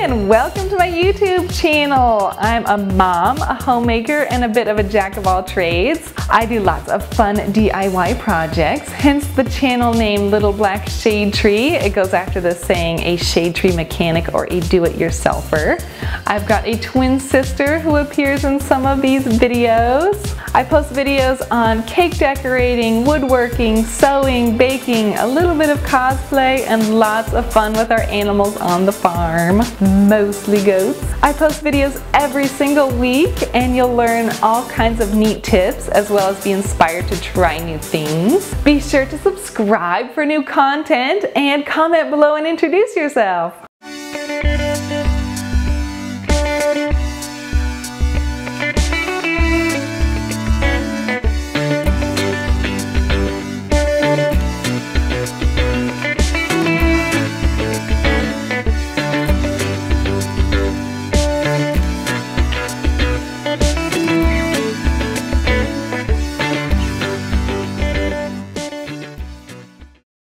and welcome to my YouTube channel. I'm a mom, a homemaker, and a bit of a jack of all trades. I do lots of fun DIY projects, hence the channel name Little Black Shade Tree. It goes after the saying, a shade tree mechanic or a do-it-yourselfer. I've got a twin sister who appears in some of these videos. I post videos on cake decorating, woodworking, sewing, baking, a little bit of cosplay, and lots of fun with our animals on the farm, mostly goats. I post videos every single week and you'll learn all kinds of neat tips as well as be inspired to try new things. Be sure to subscribe for new content and comment below and introduce yourself.